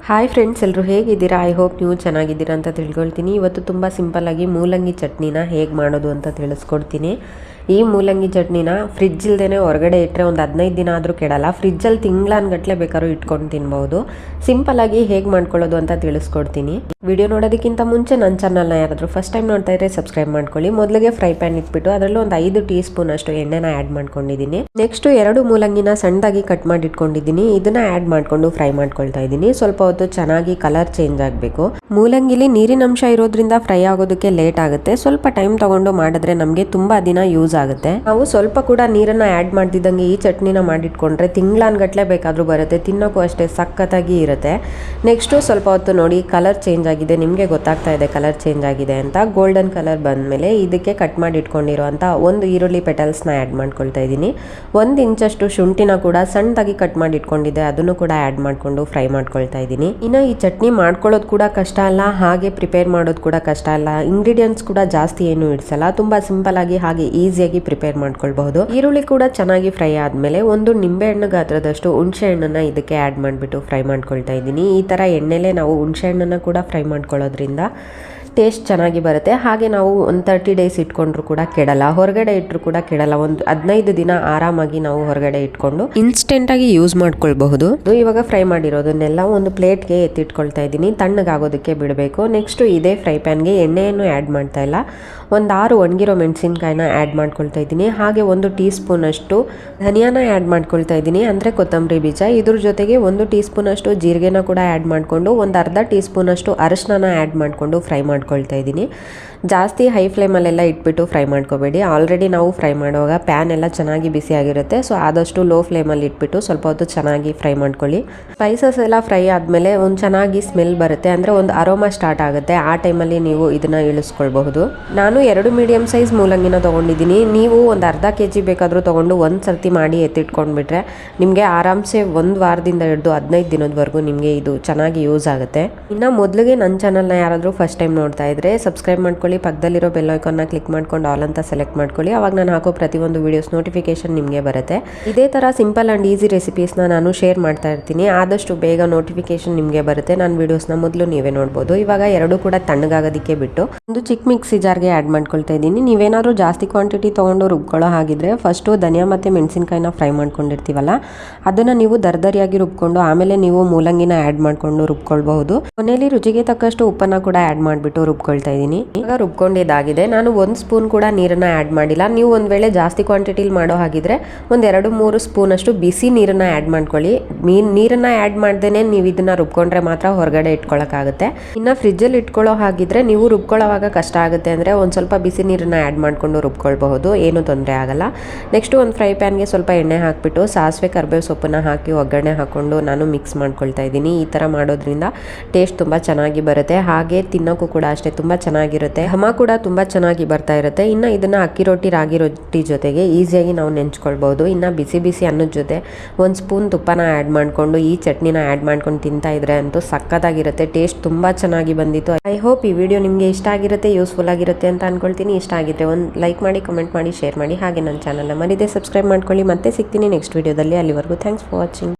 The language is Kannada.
ಹಾಯ್ ಫ್ರೆಂಡ್ಸ್, ಎಲ್ಲರೂ ಹೇಗಿದ್ದೀರಾ? ಐ ಹೋಪ್ ನೀವು ಚೆನ್ನಾಗಿದ್ದೀರಾ ಅಂತ ತಿಳ್ಕೊಳ್ತೀನಿ. ಇವತ್ತು ತುಂಬ ಸಿಂಪಲ್ಲಾಗಿ ಮೂಲಂಗಿ ಚಟ್ನಿನ ಹೇಗೆ ಮಾಡೋದು ಅಂತ ತಿಳಿಸ್ಕೊಡ್ತೀನಿ. ಈ ಮೂಲಂಗಿ ಚಟ್ನಿನ ಫ್ರಿಜ್ ಇಲ್ದೇ ಹೊರಗಡೆ ಇಟ್ಟರೆ ಒಂದು 15 ದಿನ ಆದರೂ ಕೆಡಲ್ಲ. ಫ್ರಿಜ್ಜಲ್ಲಿ ತಿಂಗಳಾನ್ಗಟ್ಲೆ ಬೇಕಾದ್ರೂ ಇಟ್ಕೊಂಡು ತಿನ್ಬೋದು. ಸಿಂಪಲ್ಲಾಗಿ ಹೇಗೆ ಮಾಡ್ಕೊಳ್ಳೋದು ಅಂತ ತಿಳಿಸ್ಕೊಡ್ತೀನಿ. ವಿಡಿಯೋ ನೋಡೋದಕ್ಕಿಂತ ಮುಂಚೆ ನನ್ನ ಚಾನಲ್ನ ಯಾರಾದರೂ ಫಸ್ಟ್ ಟೈಮ್ ನೋಡ್ತಾ ಇದ್ದರೆ ಸಬ್ಸ್ಕ್ರೈಬ್ ಮಾಡ್ಕೊಳ್ಳಿ. ಮೊದಲಿಗೆ ಫ್ರೈ ಪ್ಯಾನ್ ಇಟ್ಬಿಟ್ಟು ಅದರಲ್ಲೂ ಒಂದು 5 ಟೀ ಸ್ಪೂನ್ ಅಷ್ಟು ಎಣ್ಣೆನ ಆ್ಯಡ್ ಮಾಡ್ಕೊಂಡಿದ್ದೀನಿ. ನೆಕ್ಸ್ಟ್ 2 ಮೂಲಂಗಿನ ಸಣ್ಣದಾಗಿ ಕಟ್ ಮಾಡಿ ಇಟ್ಕೊಂಡಿದ್ದೀನಿ. ಇದನ್ನ ಆ್ಯಡ್ ಮಾಡಿಕೊಂಡು ಫ್ರೈ ಮಾಡ್ಕೊಳ್ತಾ ಇದ್ದೀನಿ. ಸ್ವಲ್ಪ ಹೊತ್ತು ಚೆನ್ನಾಗಿ ಕಲರ್ ಚೇಂಜ್ ಆಗಬೇಕು. ಮೂಲಂಗಿಲಿ ನೀರಿನ ಅಂಶ ಇರೋದ್ರಿಂದ ಫ್ರೈ ಆಗೋದಕ್ಕೆ ಲೇಟ್ ಆಗುತ್ತೆ. ಸ್ವಲ್ಪ ಟೈಮ್ ತಗೊಂಡು ಮಾಡಿದ್ರೆ ನಮಗೆ ತುಂಬಾ ದಿನ ಯೂಸ್ ಆಗುತ್ತೆ. ನಾವು ಸ್ವಲ್ಪ ಕೂಡ ನೀರನ್ನ ಆ್ಯಡ್ ಮಾಡ್ತಿದ್ದಂಗೆ ಈ ಚಟ್ನಿನ ಮಾಡಿಟ್ಕೊಂಡ್ರೆ ತಿಂಗಳಾನ್ಗಟ್ಲೆ ಬೇಕಾದ್ರೂ ಬರುತ್ತೆ. ತಿನ್ನೋಕ್ಕೂ ಅಷ್ಟೇ ಸಖತ್ತಾಗಿ ಇರುತ್ತೆ. ನೆಕ್ಸ್ಟ್ ಸ್ವಲ್ಪ ಹೊತ್ತು ನೋಡಿ ಕಲರ್ ಚೇಂಜ್ ಆಗಿದೆ. ನಿಮಗೆ ಗೊತ್ತಾಗ್ತಾ ಇದೆ ಕಲರ್ ಚೇಂಜ್ ಆಗಿದೆ ಅಂತ. ಗೋಲ್ಡನ್ ಕಲರ್ ಬಂದಮೇಲೆ ಇದಕ್ಕೆ ಕಟ್ ಮಾಡಿ ಇಟ್ಕೊಂಡಿರುವಂಥ ಒಂದು ಈರುಳ್ಳಿ ಪೆಟಲ್ಸ್ನ ಆ್ಯಡ್ ಮಾಡ್ಕೊಳ್ತಾ ಇದ್ದೀನಿ. 1 ಇಂಚಷ್ಟು ಶುಂಠಿನ ಕೂಡ ಸಣ್ಣದಾಗಿ ಕಟ್ ಮಾಡಿ ಇಟ್ಕೊಂಡಿದ್ದೆ, ಅದನ್ನು ಕೂಡ ಆ್ಯಡ್ ಮಾಡಿಕೊಂಡು ಫ್ರೈ ಮಾಡ್ಕೊಳ್ತಾ ಇದ್ದೀನಿ. ಇನ್ನು ಈ ಚಟ್ನಿ ಮಾಡ್ಕೊಳ್ಳೋದು ಕೂಡ ಕಷ್ಟ ಅಲ್ಲ, ಹಾಗೆ ಪ್ರಿಪೇರ್ ಮಾಡೋದು ಕೂಡ ಕಷ್ಟ ಅಲ್ಲ. ಇಂಗ್ರೀಡಿಯೆಂಟ್ಸ್ ಕೂಡ ಜಾಸ್ತಿ ಏನು ಇಡ್ಸಲ್ಲ, ತುಂಬ ಸಿಂಪಲ್ ಆಗಿ ಹಾಗೆ ಈಸಿಯಾಗಿ ಪ್ರಿಪೇರ್ ಮಾಡ್ಕೊಳ್ಬಹುದು. ಈರುಳ್ಳಿ ಕೂಡ ಚೆನ್ನಾಗಿ ಫ್ರೈ ಆದಮೇಲೆ ಒಂದು ನಿಂಬೆ ಹಣ್ಣು ಗಾತ್ರದಷ್ಟು ಹುಣಸೆ ಹಣ್ಣನ್ನ ಇದಕ್ಕೆ ಆ್ಯಡ್ ಮಾಡಿಬಿಟ್ಟು ಫ್ರೈ ಮಾಡ್ಕೊಳ್ತಾ ಇದ್ದೀನಿ. ಈ ಥರ ಎಣ್ಣೆಲೆ ನಾವು ಹುಣಸೆ ಹಣ್ಣನ್ನು ಕೂಡ ಫ್ರೈ ಮಾಡ್ಕೊಳ್ಳೋದ್ರಿಂದ ಟೇಸ್ಟ್ ಚೆನ್ನಾಗಿ ಬರುತ್ತೆ. ಹಾಗೆ ನಾವು ಒಂದು 30 ಡೇಸ್ ಇಟ್ಕೊಂಡ್ರು ಕೂಡ ಕೆಡಲ್ಲ, ಹೊರಗಡೆ ಇಟ್ಟರು ಕೂಡ ಕೆಡಲ್ಲ. ಒಂದು 15 ದಿನ ಆರಾಮಾಗಿ ನಾವು ಹೊರಗಡೆ ಇಟ್ಕೊಂಡು ಇನ್ಸ್ಟೆಂಟಾಗಿ ಯೂಸ್ ಮಾಡ್ಕೊಳ್ಬಹುದು. ಇವಾಗ ಫ್ರೈ ಮಾಡಿರೋದನ್ನೆಲ್ಲ ಒಂದು ಪ್ಲೇಟ್ಗೆ ಎತ್ತಿಟ್ಕೊಳ್ತಾ ಇದ್ದೀನಿ. ತಣ್ಣಗಾಗೋದಕ್ಕೆ ಬಿಡಬೇಕು. ನೆಕ್ಸ್ಟ್ ಇದೇ ಫ್ರೈ ಪ್ಯಾನ್ಗೆ ಎಣ್ಣೆಯನ್ನು ಆ್ಯಡ್ ಮಾಡ್ತಾ ಇಲ್ಲ, ಒಂದು 6 ಒಣಗಿರೋ ಮೆಣಸಿನ್ಕಾಯಿನ ಆ್ಯಡ್ ಮಾಡ್ಕೊಳ್ತಾ ಇದ್ದೀನಿ. ಹಾಗೆ 1 ಟೀ ಸ್ಪೂನ್ ಅಷ್ಟು ಧನಿಯಾನ ಆ್ಯಡ್ ಮಾಡ್ಕೊಳ್ತಾ ಇದ್ದೀನಿ, ಅಂದರೆ ಕೊತ್ತಂಬರಿ ಬೀಜ. ಇದ್ರ ಜೊತೆಗೆ 1 ಟೀ ಸ್ಪೂನ್ ಅಷ್ಟು ಜೀರಿಗೆನ ಕೂಡ ಆ್ಯಡ್ ಮಾಡಿಕೊಂಡು ಒಂದು ಅರ್ಧ ಟೀ ಸ್ಪೂನ್ ಅಷ್ಟು ಅರಿಶಿನ ಆ್ಯಡ್ ಮಾಡಿಕೊಂಡು ಫ್ರೈ ಮಾಡ್ಕೊಳ್ತಾ ಇದ್ದೀನಿ. ಜಾಸ್ತಿ ಹೈ ಫ್ಲೇಮಲ್ಲೆಲ್ಲ ಇಟ್ಬಿಟ್ಟು ಫ್ರೈ ಮಾಡ್ಕೋಬೇಡಿ. ಆಲ್ರೆಡಿ ನಾವು ಫ್ರೈ ಮಾಡುವಾಗ ಪ್ಯಾನ್ ಎಲ್ಲ ಚೆನ್ನಾಗಿ ಬಿಸಿಯಾಗಿರುತ್ತೆ. ಸೊ ಆದಷ್ಟು ಲೋ ಫ್ಲೇಮಲ್ಲಿ ಇಟ್ಬಿಟ್ಟು ಸ್ವಲ್ಪ ಹೊತ್ತು ಚೆನ್ನಾಗಿ ಫ್ರೈ ಮಾಡ್ಕೊಳ್ಳಿ. ಸ್ಪೈಸಸ್ ಎಲ್ಲ ಫ್ರೈ ಆದಮೇಲೆ ಒಂದು ಚೆನ್ನಾಗಿ ಸ್ಮೆಲ್ ಬರುತ್ತೆ, ಅಂದರೆ ಒಂದು ಅರೋಮಾ ಸ್ಟಾರ್ಟ್ ಆಗುತ್ತೆ. ಆ ಟೈಮಲ್ಲಿ ನೀವು ಇದನ್ನು ಇಳಿಸ್ಕೊಳ್ಬಹುದು. ನಾನು 2 ಮೀಡಿಯಮ್ ಸೈಜ್ ಮೂಲಂಗಿನ ತೊಗೊಂಡಿದ್ದೀನಿ. ನೀವು ಒಂದು ಅರ್ಧ kg ಬೇಕಾದರೂ ತೊಗೊಂಡು ಒಂದು ಸರ್ತಿ ಮಾಡಿ ಎತ್ತಿಟ್ಕೊಂಡ್ಬಿಟ್ರೆ ನಿಮಗೆ ಆರಾಮ್ಸೆ 1 ವಾರದಿಂದ ಹಿಡಿದು 15 ದಿನದವರೆಗೂ ನಿಮಗೆ ಇದು ಚೆನ್ನಾಗಿ ಯೂಸ್ ಆಗುತ್ತೆ. ಇನ್ನು ಮೊದಲಿಗೆ ನನ್ನ ಚಾನಲ್ನ ಯಾರಾದರೂ ಫಸ್ಟ್ ಟೈಮ್ ನೋಡ್ತಾ ಇದ್ರೆ ಸಬ್ಸ್ಕ್ರೈಬ್ ಮಾಡ್ಕೊಳ್ಳಿ. ಪಕ್ಕದಲ್ಲಿರೋ ಬೆಲ್ ಐಕಾನ್ನ ಕ್ಲಿಕ್ ಮಾಡ್ಕೊಂಡು ಆಲ್ ಅಂತ ಸೆಲೆಕ್ಟ್ ಮಾಡ್ಕೊಳ್ಳಿ. ಅವಾಗ ನಾನು ಹಾಕೋ ಪ್ರತಿಯೊಂದು ವಿಡಿಯೋಸ್ ನೋಟಿಫಿಕೇಶನ್ ನಿಮಗೆ ಬರುತ್ತೆ. ಇದೇ ಥರ ಸಿಂಪಲ್ ಆ್ಯಂಡ್ ಈಸಿ ರೆಸಿಪೀಸ್ನ ನಾನು ಶೇರ್ ಮಾಡ್ತಾ ಇರ್ತೀನಿ. ಆದಷ್ಟು ಬೇಗ ನೋಟಿಫಿಕೇಶನ್ ನಿಮಗೆ ಬರುತ್ತೆ. ನಾನು ವಿಡಿಯೋಸ್ನ ಮೊದಲು ನೀವೇ ನೋಡ್ಬೋದು. ಇವಾಗ 2 ಕೂಡ ತಣ್ಣಗಾಗೋದಕ್ಕೆ ಬಿಟ್ಟು ಒಂದು ಚಿಕ್ಕ ಮಿಕ್ಸಿ ಜಾರ್ಗೆ ಆ್ಯಡ್ ಮಾಡ್ಕೊಳ್ತಾ ಇದ್ದೀನಿ. ನೀವೇನಾದರೂ ಜಾಸ್ತಿ ಕ್ವಾಂಟಿಟಿ ತೊಗೊಂಡು ರುಬ್ಕೊಳ್ಳೋ ಹಾಗಿದ್ರೆ ಫಸ್ಟು ಧನಿಯಾ ಮತ್ತು ಮೆಣಸಿನ್ಕಾಯಿನ ಫ್ರೈ ಮಾಡ್ಕೊಂಡಿರ್ತೀವಲ್ಲ, ಅದನ್ನು ನೀವು ದರ್ದರಿಯಾಗಿ ರುಬ್ಕೊಂಡು ಆಮೇಲೆ ನೀವು ಮೂಲಂಗಿನ ಆ್ಯಡ್ ಮಾಡಿಕೊಂಡು ರುಬ್ಕೊಳ್ಬಹುದು. ಕೊನೆಯಲ್ಲಿ ರುಚಿಗೆ ತಕ್ಕಷ್ಟು ಉಪ್ಪನ್ನು ಕೂಡ ಆ್ಯಡ್ ಮಾಡಿಬಿಟ್ಟು ರುಬ್ಕೊಳ್ತಾ ಇದ್ದೀನಿ. ಈಗ ರುಬ್ಕೊಂಡಿದ್ದಾಗಿದೆ. ನಾನು 1 ಸ್ಪೂನ್ ಕೂಡ ನೀರನ್ನು ಆ್ಯಡ್ ಮಾಡಿಲ್ಲ. ನೀವು ಒಂದು ವೇಳೆ ಜಾಸ್ತಿ ಕ್ವಾಂಟಿಟಿಲಿ ಮಾಡೋ ಹಾಗಿದ್ರೆ ಒಂದು 2-3 ಸ್ಪೂನ್ ಅಷ್ಟು ಬಿಸಿ ನೀರನ್ನು ಆ್ಯಡ್ ಮಾಡ್ಕೊಳ್ಳಿ. ನೀರನ್ನು ಆ್ಯಡ್ ಮಾಡ್ದೇನೆ ನೀವು ಇದನ್ನು ರುಬ್ಕೊಂಡ್ರೆ ಮಾತ್ರ ಹೊರಗಡೆ ಇಟ್ಕೊಳ್ಳೋಕ್ಕಾಗುತ್ತೆ. ಇನ್ನು ಫ್ರಿಜ್ಜಲ್ಲಿ ಇಟ್ಕೊಳ್ಳೋ ಹಾಗಿದ್ರೆ ನೀವು ರುಬ್ಕೊಳ್ಳೋವಾಗ ಕಷ್ಟ ಆಗುತ್ತೆ ಅಂದರೆ ಒಂದು ಸ್ವಲ್ಪ ಬಿಸಿ ನೀರನ್ನು ಆ್ಯಡ್ ಮಾಡಿಕೊಂಡು ರುಬ್ಕೊಳ್ಬಹುದು, ಏನೂ ತೊಂದರೆ ಆಗಲ್ಲ. ನೆಕ್ಸ್ಟ್ ಒಂದು ಫ್ರೈ ಪ್ಯಾನ್ಗೆ ಸ್ವಲ್ಪ ಎಣ್ಣೆ ಹಾಕಿಬಿಟ್ಟು ಸಾಸಿವೆ ಕರಿಬೇವು ಸೊಪ್ಪನ್ನು ಹಾಕಿ ಒಗ್ಗರಣೆ ಹಾಕ್ಕೊಂಡು ನಾನು ಮಿಕ್ಸ್ ಮಾಡ್ಕೊಳ್ತಾ ಇದ್ದೀನಿ. ಈ ಥರ ಮಾಡೋದ್ರಿಂದ ಟೇಸ್ಟ್ ತುಂಬ ಚೆನ್ನಾಗಿ ಬರುತ್ತೆ. ಹಾಗೆ ತಿನ್ನೋಕ್ಕೂ ಕೂಡ ಅಷ್ಟೇ ತುಂಬ ಚೆನ್ನಾಗಿರುತ್ತೆ. ಘಮ ಕೂಡ ತುಂಬ ಚೆನ್ನಾಗಿ ಬರ್ತಾ ಇರುತ್ತೆ. ಇನ್ನು ಇದನ್ನು ಅಕ್ಕಿ ರೊಟ್ಟಿ ರಾಗಿ ರೊಟ್ಟಿ ಜೊತೆಗೆ ಈಸಿಯಾಗಿ ನಾವು ನೆಂಚ್ಕೊಳ್ಬೋದು. ಇನ್ನು ಬಿಸಿ ಬಿಸಿ ಅನ್ನದ ಜೊತೆ 1 ಸ್ಪೂನ್ ತುಪ್ಪನ ಆ್ಯಡ್ ಮಾಡಿಕೊಂಡು ಈ ಚಟ್ನಿನ ಆ್ಯಡ್ ಮಾಡ್ಕೊಂಡು ತಿಂತಾ ಇದ್ರೆ ಅಂತೂ ಸಕ್ಕತ್ತಾಗಿರುತ್ತೆ. ಟೇಸ್ಟ್ ತುಂಬ ಚೆನ್ನಾಗಿ ಬಂದಿತ್ತು. ಐ ಹೋಪ್ ಈ ವಿಡಿಯೋ ನಿಮಗೆ ಇಷ್ಟ ಆಗಿರುತ್ತೆ, ಯೂಸ್ಫುಲ್ ಆಗಿರುತ್ತೆ ಅಂತ ಅನ್ಕೊಳ್ತೀನಿ. ಇಷ್ಟ ಆಗಿದ್ರೆ ಒಂದು ಲೈಕ್ ಮಾಡಿ, ಕಮೆಂಟ್ ಮಾಡಿ, ಶೇರ್ ಮಾಡಿ. ಹಾಗೆ ನನ್ನ ಚಾನಲ್ನ ಮರಿದೇ ಸಬ್ಸ್ಕ್ರೈಬ್ ಮಾಡ್ಕೊಳ್ಳಿ. ಮತ್ತೆ ಸಿಗ್ತೀನಿ ನೆಕ್ಸ್ಟ್ ವಿಡಿಯೋದಲ್ಲಿ. ಅಲ್ಲಿವರೆಗೂ ಥ್ಯಾಂಕ್ಸ್ ಫಾರ್ ವಾಚಿಂಗ್.